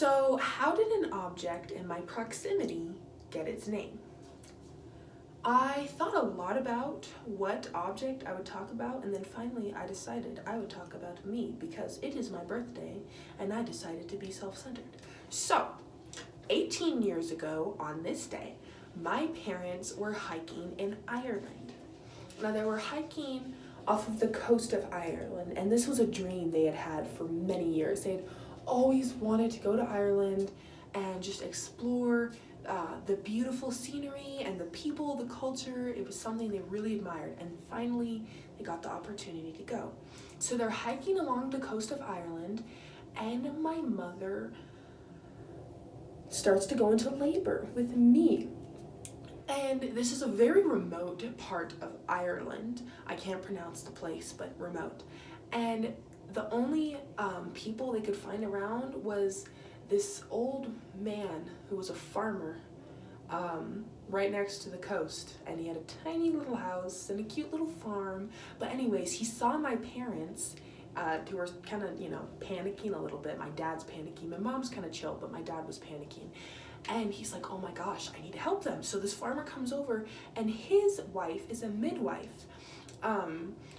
So, how did an object in my proximity get its name? I thought a lot about what object I would talk about, and then finally I decided I would talk about me because it is my birthday and I decided to be self-centered. So, 18 years ago on this day, my parents were hiking in Ireland. Now, they were hiking off of the coast of Ireland, and this was a dream they had had for many years. They had always wanted to go to Ireland and just explore the beautiful scenery and the people, the culture. It was something they really admired, and finally they got the opportunity to go. So they're hiking along the coast of Ireland, and my mother starts to go into labor with me. And this is a very remote part of Ireland. I can't pronounce the place, but remote. And the only people they could find around was this old man who was a farmer right next to the coast. And he had a tiny little house and a cute little farm. But anyways, he saw my parents who were kind of, panicking a little bit. My dad's panicking. My mom's kind of chill, but my dad was panicking. And he's like, oh my gosh, I need to help them. So this farmer comes over, and his wife is a midwife.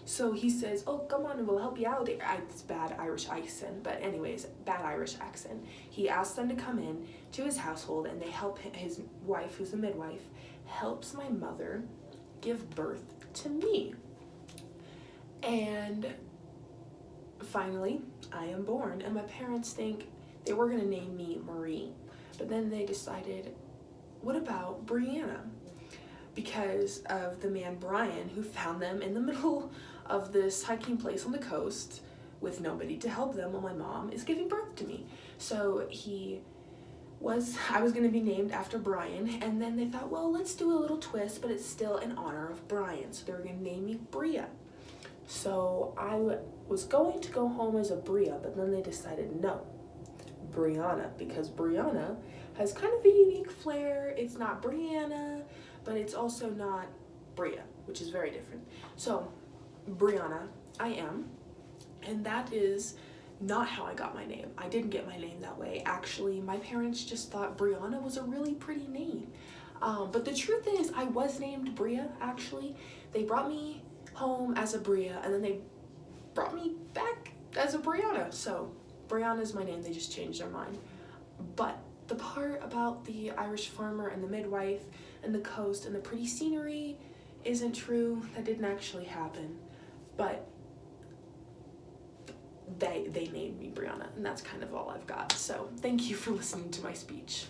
So he says, oh, come on, and we'll help you out. It's bad Irish accent, but anyways, bad Irish accent. He asks them to come in to his household, and they help his wife, who's a midwife, helps my mother give birth to me. And finally, I am born, and my parents think they were gonna name me Marie, but then they decided, what about Brianna? Because of the man Brian, who found them in the middle of this hiking place on the coast with nobody to help them while my mom is giving birth to me. So I was gonna be named after Brian, and then they thought, well, let's do a little twist, but it's still in honor of Brian. So they were gonna name me Bria. So I was going to go home as a Bria, but then they decided no, Brianna, because Brianna has kind of a unique flair. It's not Brianna, but it's also not Bria, which is very different. So Brianna, I am, and that is not how I got my name. I didn't get my name that way. Actually, my parents just thought Brianna was a really pretty name. But the truth is, I was named Bria, actually. They brought me home as a Bria, and then they brought me back as a Brianna. So Brianna is my name. They just changed their mind. But the part about the Irish farmer and the midwife and the coast and the pretty scenery isn't true. That didn't actually happen. But they named me Brianna, and that's kind of all I've got. So thank you for listening to my speech.